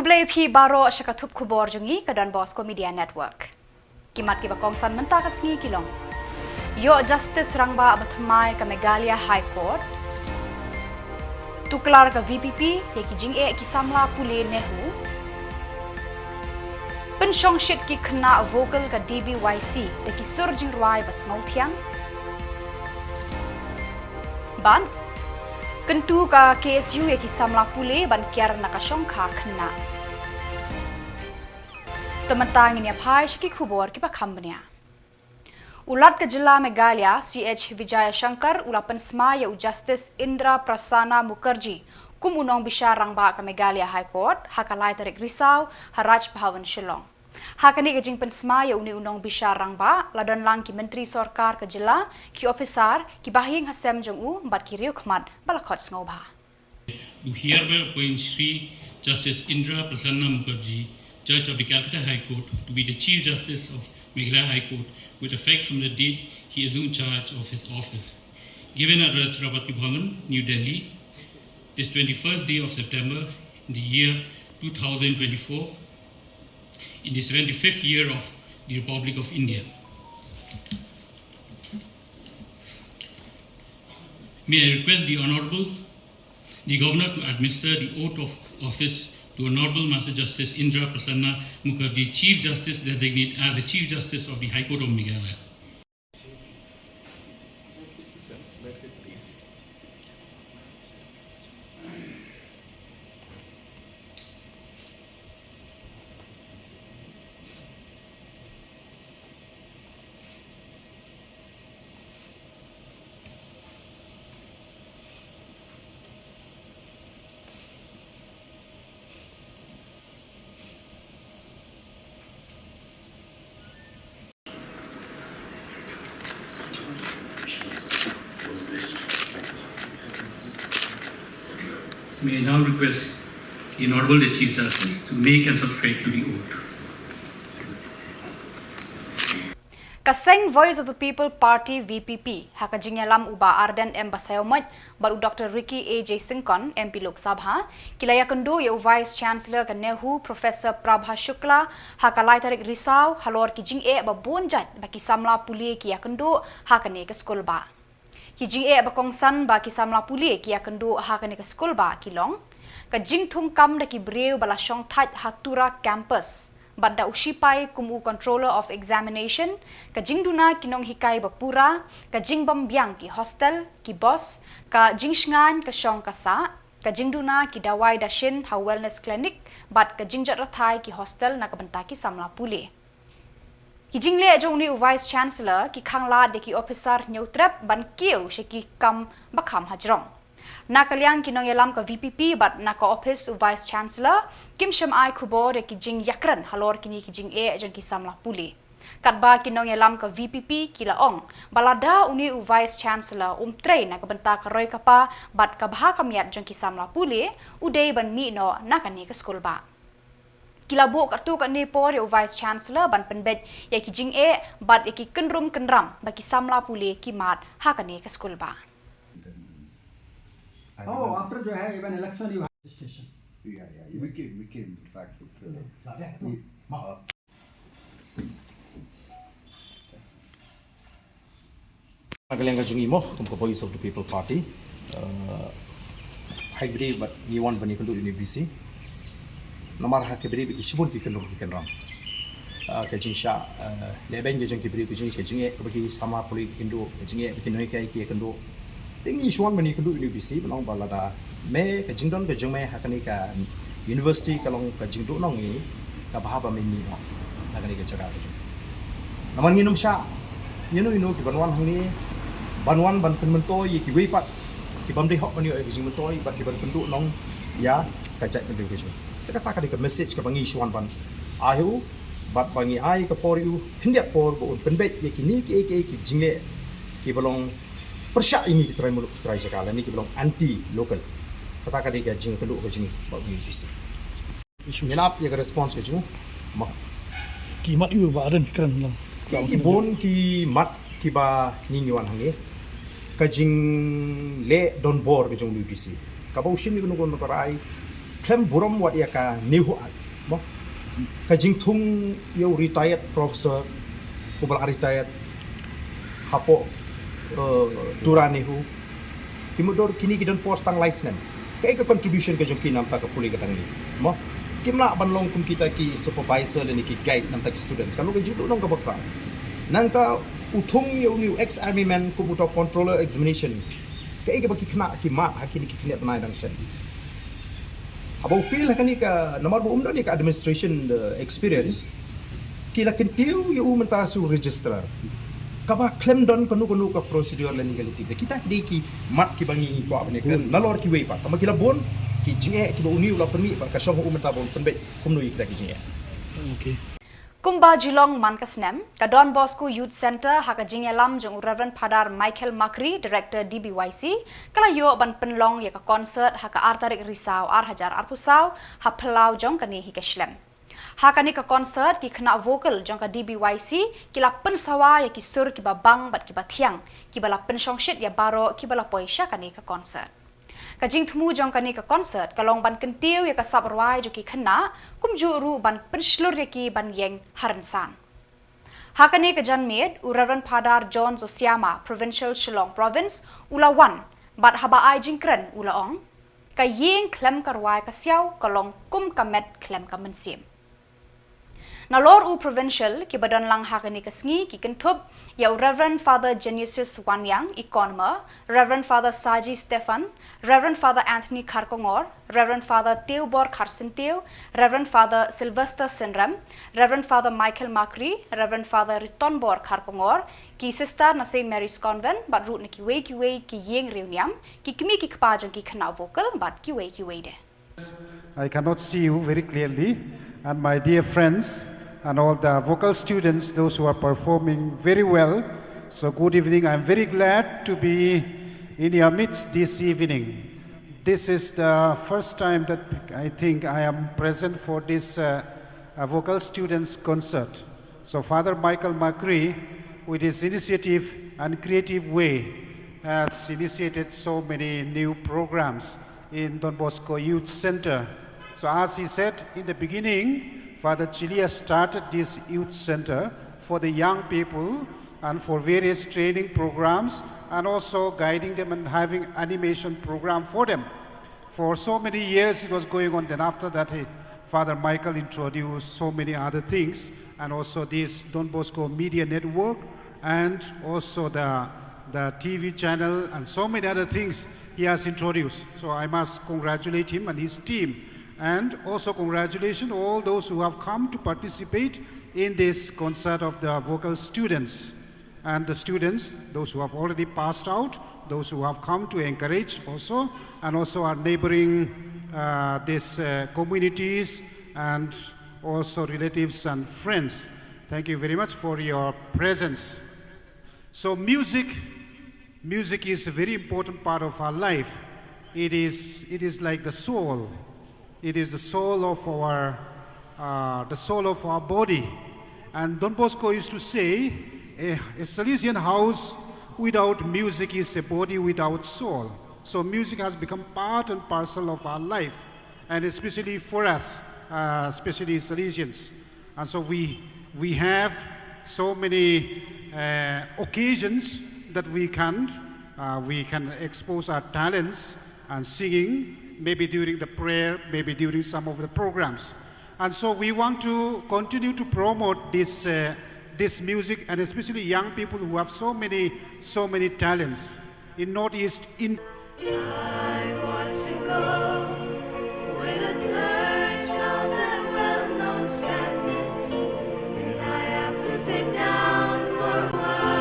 Kublai phi baro syakatup Khuborjylla ke Bosco Media Network. Kimat kiba kongsan mentah kasingi kilong. Yo Justice rangba abathamai ke Meghalaya High Court. Tuklar ke VPP yaki jing ki Samla puli NEHU. Pensyong shit ki kena vocal ke DBYC deki surjing ruai bas ngoltiang. Ban kentu ka KSU yaki Samla puli ban kiar nakasyong ka kena. Tementang ini apai syaki khubor ki pakambnya. Ulat ke Jilla Meghalaya CH Vijaya Shankar ulapan semaya Justice Indra Prasana Mukherjee kum unong bisha rangba ke Meghalaya High Court hakalai tarik Risaw Haraj Bhavan Shillong. Hakani ke jing pensmaya uni unong bisha rangba ladon lang ki menteri sorkar ke Jilla ki officer ki bahing hasem jong bat ki riuk mat balakot ngobha. Do hereby appoint Sri Justice Indra Prasana Mukherjee, Judge of the Calcutta High Court, to be the Chief Justice of Meghalaya High Court with effect from the date he assumed charge of his office. Given at Rashtrapati Bhavan, New Delhi, this 21st day of September in the year 2024, in the 75th year of the Republic of India. May I request the Governor to administer the oath of office to Honorable Master Justice Indra Prasanna Mukherjee, Chief Justice designate as the Chief Justice of the High Court of Meghalaya. May I now request the Honorable Chief Justice to make and subscribe to the oath. Kaseng Voice of the People Party VPP hakajinyalam uba Arden Embasayomaj baru Dr. Ricky A.J. Sinkon MP Lok Sabha kilaya kendo yau Vice Chancellor ke NEHU Professor Prabha Shukla hakalai tarik Risaw halor ki jing babonjat baki Samla puli ki yakendo hakane ke skol ba. Ki jing bakongsan baki Samla puli ki yakendo hakane ke skol ba kilong ka jing thum kam da ki breu bala syong that hatura campus badda usipai kumu controller of examination ka jing duna kinong hikai bapura ka jing bambyang ki hostel ki boss ka jing shngan ka syong kasa ka jing duna ki dawai dashin ha wellness clinic bad ka jing jatrathai ki hostel na kabanta ki Samla puli. Ki jing le jong ni Vice Chancellor ki khangla de ki officer nyutrap ban kieu sheki kam bakham hajrong. Nakaliang kinong yalam ka VPP bat naka office Vice Chancellor Kim Sham ai khubor ki jing yakran halor kini ki jing jong ki Samla puli. Katba kinong yalam ka VPP kila ong balada uni Vice Chancellor train naka benta ka roy kapa bat ka baha kamiat jong ki Samla puli udai ban mi no nakani ka school ba. Kilabo kartu ka ni por Vice Chancellor ban penbet ya ki jing bat ki kenrum kenram baki Samla puli ki mat hakani ka school ba. Oh, after जो है even election you have station. Yeah. We came in fact with Magalang jungi mo kum Voice of the People Party. Hybrid but ni one bani kendu university. Nomor hak beri bagi sibun ki kendu ki kenram. Kajing sha leben je jeng ki beri kajing bagi sama poli kendu kajing bagi noi kai ki kendu. Tingi isuan bani kendu university belong balada me kajing don kajing me hakani ka university kalong kajing do nong ni ka bahaba me ni no hakani ka jaga kajing. Naman nginum sha you know ki banwan hangni banwan ban penmento yi ki weipat ki bamri hok bani oi kajing mentoi bat ki ban kendu nong ya kajak kendu kajing. Kita tak ada message ke bangi isuan ban ahu bat bangi ai ke poriu tindak por bo penbet ye kini ki jinge ki belong persyak ini kita try sekali ni kita bilang anti local. Kata kata dia jing keduk ke jing bau ni sisi. Isu ni apa ya respons ke jing? Mak kimat itu badan keren lah. ki bon ki mat ki ba ningyuan hangi. Ka jing le don bor ke jing UPC. Ka bau shim ni kuno tarai klem buram wat ya ka NEHU mo ka jingthung yo retired professor kubal retired hapo tura NEHU kimudor kini kidon post tang license ka contribution ka jong kinam ta ka puli ka tang ni mo kimla banlong kum kita ki supervisor ni ki guide nam ta ki students kan lo judo nong ka bakra nang ta uthung yo new ex army man ku buto controller examination ka baki kena ki ma hakini ki kena tanai dang sen abo feel hakani ka nomor bu umdo ni ka administration experience kila kentiu yo menta su registrar kaba claim don kanu ka procedure legality kita ki mat ki bangi ko abne kan nalor ki wei pa kama kila bon ki jinge ki bo uni ula permi pa ka shong umenta bon penbe kumnui kita ki jinge Okay. Khuborjylla man kasnem ka Don Bosco Youth Center haka jingelam jong Reverend Padar Michael Makri Director DBYC kala yo ban penlong ya ka concert haka artarik Risaw hajar arpusaw ha pelau jong kani hikaslem haka ni ka concert ki kena vocal jong ka DBYC kila pensawa ya ki sur ki babang bat ki bathiang ki bala penshongshit ya baro ki bala poisha kani ka concert kajing thumu jong kani ka concert kalong ban kentiu ya ka sabrwai jo ki khana kumju ru ban penslur ya ki ban yeng haransan hakani ka janmed Reverend Padar John Zosiama Provincial Shillong Province ula 1 bat haba ai jingkren ula ong ka yeng klem karwai ka siaw kalong kum kamet klem ka mensim Nalor provincial ki badan lang hakani kasngi ki kentup ya Reverend Father Genesis Wanyang economer Reverend Father Saji Stefan Reverend Father Anthony Karkongor Reverend Father Khuborkhasi Reverend Father Sylvester Sinram Reverend Father Michael Makri Reverend Father Ritonbor Karkongor ki sister na St Mary's Convent bat root ki wei ki yeng reuniam ki kimi ki kpajong ki khana vocal bat ki wei de I cannot see you very clearly and my dear friends and all the vocal students, those who are performing very well. So good evening. I'm very glad to be in your midst this evening. This is the first time that I think I am present for this vocal students concert. So Father Michael Makri, with his initiative and creative way, has initiated so many new programs in Don Bosco Youth Center. So as he said in the beginning, Father Jyllla started this youth center for the young people and for various training programs and also guiding them and having animation program for them. For so many years it was going on. Then after that, Father Michael introduced so many other things and also this Don Bosco Media Network and also the TV channel and so many other things he has introduced. So I must congratulate him and his team. And also congratulations to all those who have come to participate in this concert of the vocal students. And the students, those who have already passed out, those who have come to encourage also, and also our neighboring these communities and also relatives and friends. Thank you very much for your presence. So music is a very important part of our life. It is like the soul. It is the soul of our body. And Don Bosco used to say, a Salesian house without music is a body without soul. So music has become part and parcel of our life, and especially for us, especially Salesians. And so we have so many occasions that we can expose our talents and singing, maybe during the prayer, maybe during some of the programs. And so we want to continue to promote this music, and especially young people who have so many talents. In Northeast, I watch you go with a search on that well-known sadness, and I have to sit down for a while.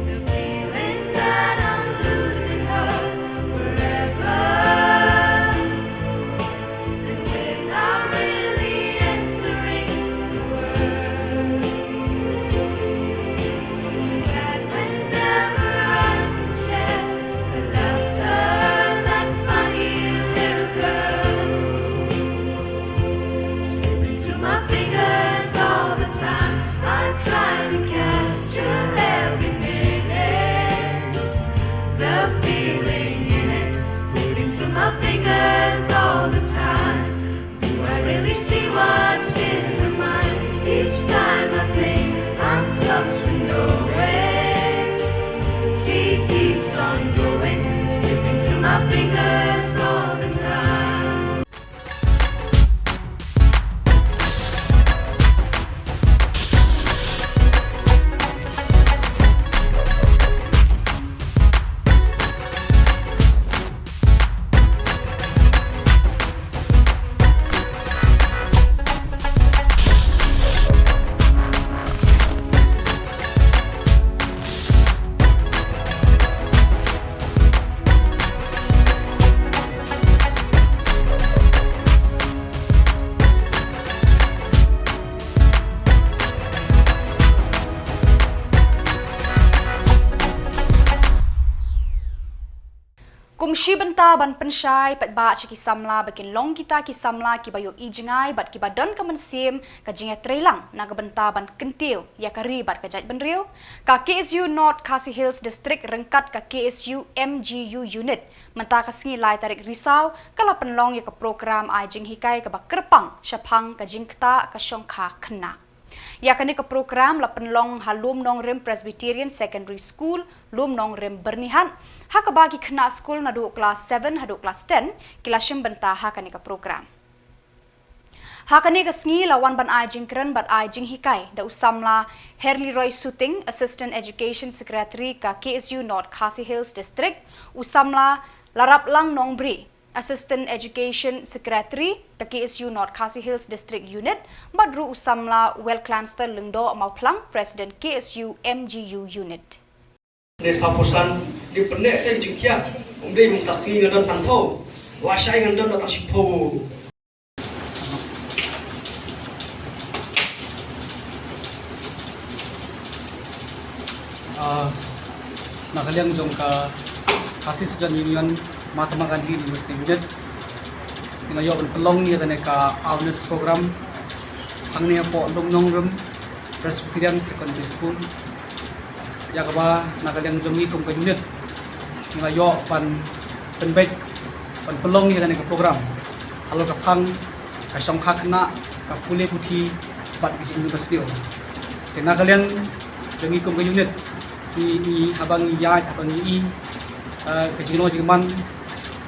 The feeling that I'm losing her forever, and without really entering the world, that whenever I can share the laughter she watched in her mind. Each time I think I'm close to nowhere, she keeps on going, slipping through my fingers all the time. Kumshi benta ban pensyai pat ba ki Samla bakin long kita ki Samla ki bayo ijingai bat ki badan ka mensim ka jinga trelang naga benta ban kentiu ya kari bat ka jait benriu ka KSU North Khasi Hills District rengkat ka KSU MGU unit menta ka sngi lai tarik Risaw kala penlong ya ka program ai jing hikai ka ba kerpang syapang ka jingkta ka syongkha khna. Ya kani ke program la penlong halum nong rem Presbyterian Secondary School lum nong rem bernihan ha ka bagi khna school na du kelas 7 hadu kelas 10 kilashim benta ha kani ke program ha kani ke sngi lawan ban ai jingkren bat ai jing hikai da usamla Herli Roy Suting Assistant Education Secretary ka KSU North Khasi Hills District usamla larap lang nong bri Assistant Education Secretary the KSU North Khasi Hills District Unit Badru Usamla Well Clanster Lengdo Mauplang President KSU MGU Unit. Để sau một sân đi vấn đề thêm chừng kia cũng đi một tasking người đơn sản thô và sai người đơn là tasking thô. Nakaliang jong ka Khasi Student Union Mahatma Gandhi University Unit ngayon pelong ni ka awareness program ang niya po lungnong room Presbyterian Secondary School ya kaba nakaliang jongi kong ka unit ngayon penbait pelong ni ka program alo ka pang ka syongkha khna ka pule puthi bat university nakaliang jongi kong ka unit ni abang yat abang i kajino jingman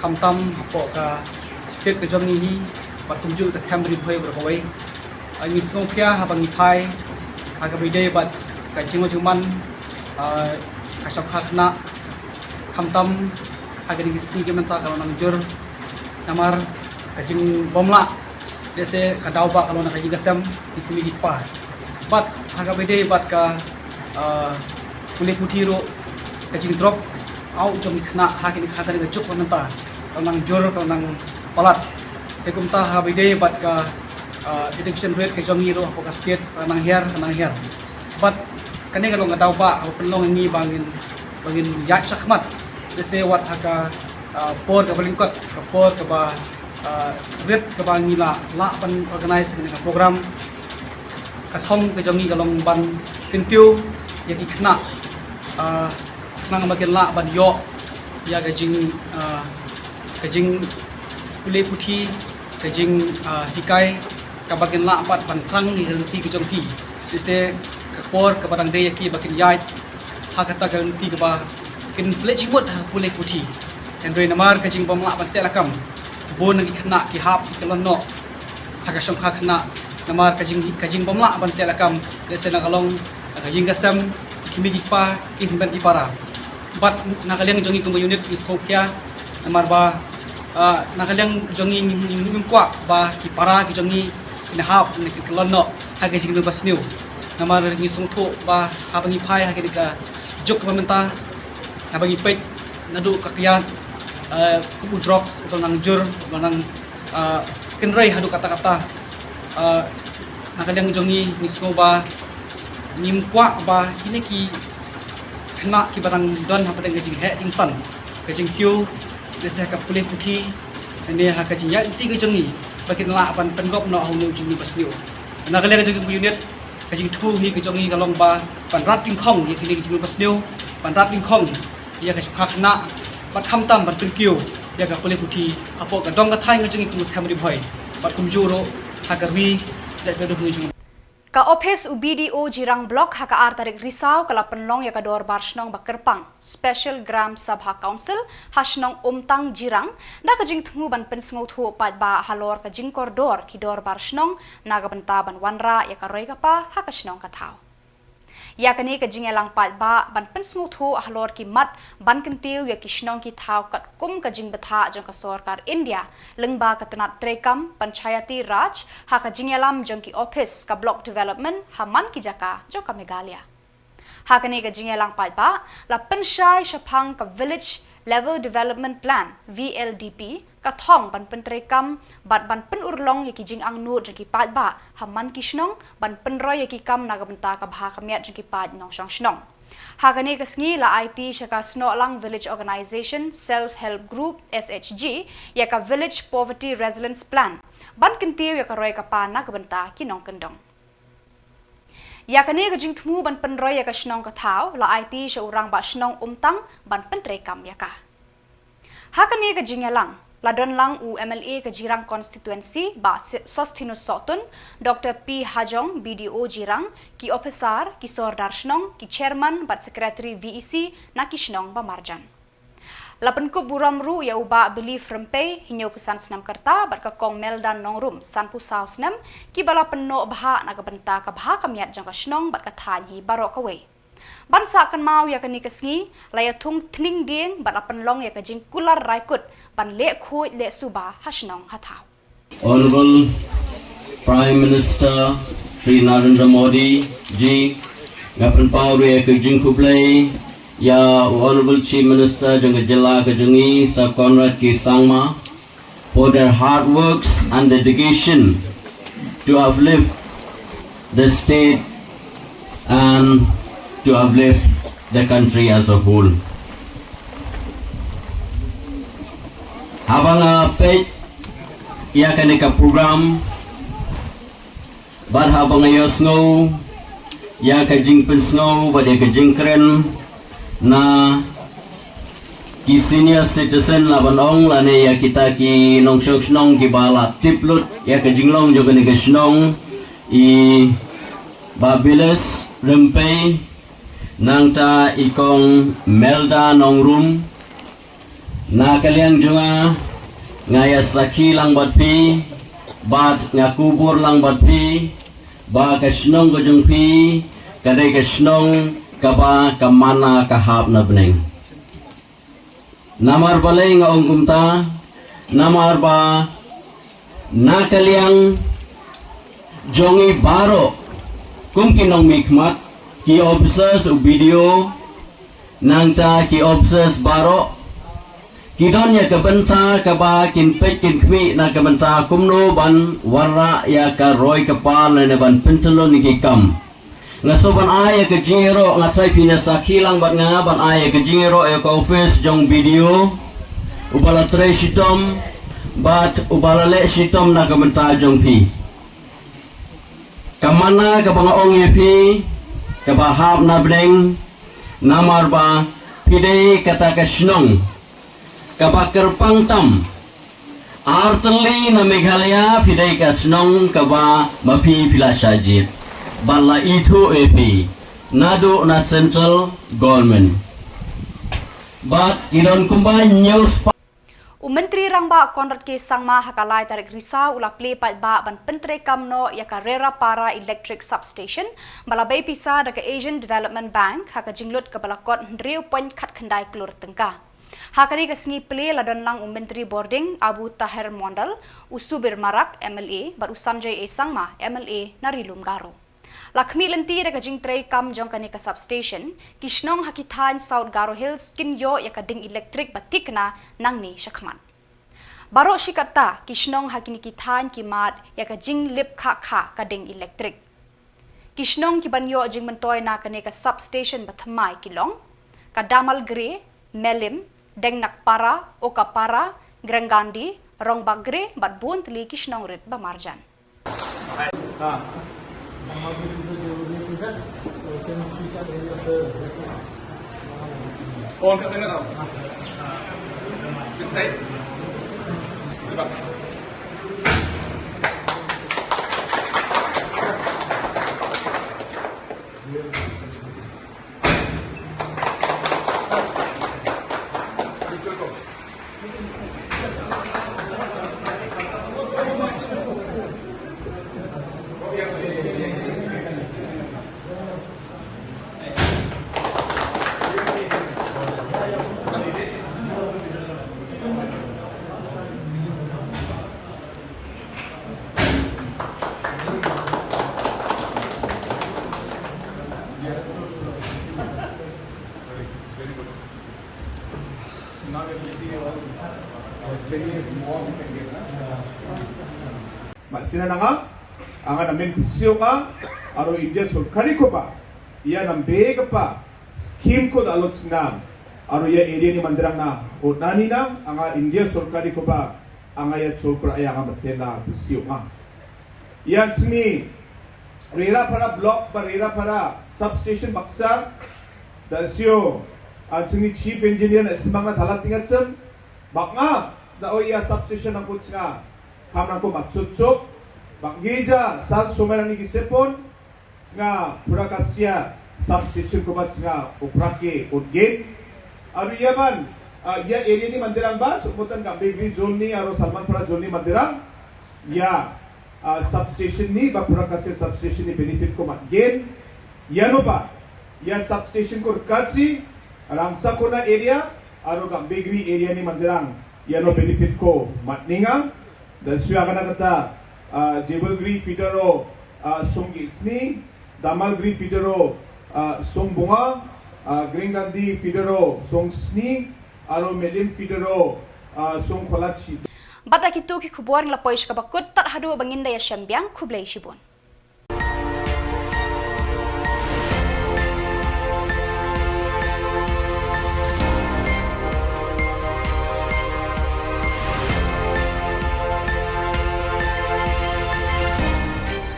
kamtam hapo ka state ka jongi hi patumju ka Camry bhoi berkawai ani songpia habang ipai aga bide bat kajino jingman ka syokha khna kamtam aga ni gisni ke menta kalau nang jur namar kajing bomla dese ka dauba kalau nak kajiga sam ikumi hipa bat aga bide bat ka kulit putiro kajing drop au jong khna hakini khata ni juk menta kanang jor kanang palat ekumta habide bat ka detection rate ke jongi ro apoka state kanang her bat kane kalong ngadaw ba au penlong ngi bangin ya sakmat dese wat haka por ka balingkot ka por ka ba rate ka bangila la ban organize ni program ka thong ke jongi kalong ban tintiu yaki khna nang makin la ban yo ya kajing kule puthi kajing hikai kabakin la pat pan khang ni henti ke jongti dise kapor ka barang de yaki bakin yai ha kata ganti ke ba kin ple jimot ha kule puthiendre namar kajing bom la ban telakam bon ngi khna ki hap kelon no ha ka songkha khna namar kajing bom la ban telakam dise na kalong kajing gasam kimi gipa ban ipara bat nakaliang jongi kong unit ni Sofia namar ba nakaliang jongi ngimkwa ba ki para ki jongi ina hap ni ki lonno ha ke jing bas new namar ni songtho ba ha bangi phai ha ke ka jok pamenta ha bangi Peit nadu kakian kubu drops nang jur nang kenrai hadu kata-kata nakaliang jongi ni soba ngimkwa ba ini ki kena ki barang don ha padang kajing he ingsan kajing kyu desa ka pulih puthi ne ha kajing ya ti kajing bakin la ban penggop no honu jing basniu na kale kajing unit kajing thu ni kajing kalong ba ban rat king khong ye kini kajing basniu ban rat king khong ya ka khakna bat kham tam ban kyu ya ka pulih puthi apo ka dong ka thai kajing ku Camry bhoi bat kum juro hagarwi dat bedo hui Ka office UBDO Jirang Block haka artarik Risaw kala penlong ya kador barsnong bakerpang Special Gram Sabha Council hasnong umtang Jirang da kajing tngu ban pensngo thu pat ba halor kajing kordor kidor barsnong naga benta ban wanra ya karoi kapa haka snong kathaw ya kani kajing elang pat ba ban pensngo thu halor ki mat ban kentiu ya kisnong ki thaw kat kum kajing betha jong ka sarkar India lengba katanat trekam panchayati raj haka jingelam jong ki office ka block development haman ki jaka jong ka Meghalaya haka ni ka jingelang pat ba la penshai shapang ka village level development plan VLDP ka thong ban pentrekam bat ban penurlong ya ki jing ang nu jong ki pat ba haman kisnong ban penroy ya ki kam naga benta ka bha kamyat jong ki pat nong shong snong Hagani kasngi la IT shaka Snolang Village Organization Self-Help Group SHG yaka Village Poverty Resilience Plan ban kentiu yaka roy ka pana ka benta kinong kendong yakani ka jing thmu ban penroy yaka snong ka thau la IT sha urang ba snong umtang ban pentrekam yaka Hagani ka jingelang Ladon lang u MLA ke Jirang Constituency ba Sostinus Sotun Dr. P. Hajong BDO Jirang ki officer ki Sordar Shnong ki chairman bat secretary VEC na ki Shnong ba Marjan. Lapan ko buramru ya uba belief rempei hinyo pesan senam kerta bat ka kong meldan nongrum san pusau senam ki bala penno bha na ka benta ka bha kamiat jang ka Shnong bat ka thanyi barok away. Bansa kan mau ya kani kesngi laya thung thning ding bat apan long ya ka jing kular raikut ban le khoi le suba hasnong hathau Honorable Prime Minister Sri Narendra Modi ji ngapan pau ya ka jing kublai ya Honorable Chief Minister jang jilla ka jungi Sir Conrad K Sangma for their hard works and dedication to uplift the state and to uplift the country as a whole. Habang Peit ia kanika program bar habang ayos ngo ia kajing pensngo pada kajing keren na ki senior citizen laban ong lane ya kita ki nong shok nong ki bala tiplut ya kajing long jo kanika snong I babiles rempei nangta ikong melda nongrum na kaliang junga ngaya saki lang batpi bat ngakubur lang batpi ba kasnong gojong pi kadai kasnong kaba kamana kahap na beneng namar balay nga ongkumta namar ba na kaliang jongi baro kum kinong mikmat ki officers u video nangta ki officers baro ki don ya kabenta kaba kin pek kin kmi na kabenta kumno ban warra ya ka roy kapal na ban pentelo ni ki kam ngaso ban ay ka jingero ngatai pinasa kilang bat nga ban ay ka jingero ya ka office jong video ubala tre shitom bat ubala le shitom na kabenta jong pi kamana ka bangaong yepi kabahab na bneng namar ba pide kata kasnong kabakar pangtam arteli na Meghalaya pide kasnong kaba mapi pila sajid bala itu epi nado na central government but idon kumbay news Menteri Rangba Conrad K Sangma hakalai tarik Risaw ula play pat ba ban pentre kamno ya karera para electric substation balabai pisa daga Asian Development Bank haka jinglut ke balakot ndriu point khat khandai klur tengka hakari ka sngi play ladon lang Menteri boarding Abu Tahir Mondal usubir marak MLA baru Sanjay A Sangma MLA narilum garo Lakmi lenti daga jing tre kam jong kani ka substation kisnong hakithan South Garo Hills kinyo ya kading electric batikna nangni shakman Baro shikata kisnong hakini kithan kimat ya ka jing lip kha kading electric Kisnong kibanyo jing mentoy na kani ka substation bathamai kilong kadamal gre melim dengnak para okapara grangandi rongbag gre batbun tli kisnong rit ba marjan On kat tengah tau. Inside. Cepat. Masina na nga, ang namin kusyo ka, aro India Sulkari ko ba, iya nang bega pa, scheme ko dalot sinang, aro iya area ni mandirang na, o nani na, ang India Sulkari ko ba, ang ayat sulpra ay ang matela kusyo ka. Iya tsimi, rira para block ba, rira para substation baksa, dasyo, ang tsimi chief engineer na mga talatingat sem, baka, da o iya substation ng kuts nga, kamang ko matsutsuk, banggeja sal sumerani kisepon, nga purakasya substitution ko mat nga uprake udgate, aru yaman, ya area ni mandirang ba, sumutan ka baby zone ni aru Salman para zone ni mandirang, ya substation ni ba purakasya substation ni benefit ko mat gain, yano ba, ya substation ko kasi rangsa ko na area, aru ka baby area ni mandirang, yano benefit ko mat ninga. Dan suya kana kata Jebelgri Fitero sung isni, Damalgri Fitero sung bunga, Gringandi Fitero sung sni, aro Melim Fitero sung kolatsi. Bata kitu ki khubor ngla poish ka bakut tar hadu banginda ya syambyang khublai shibon.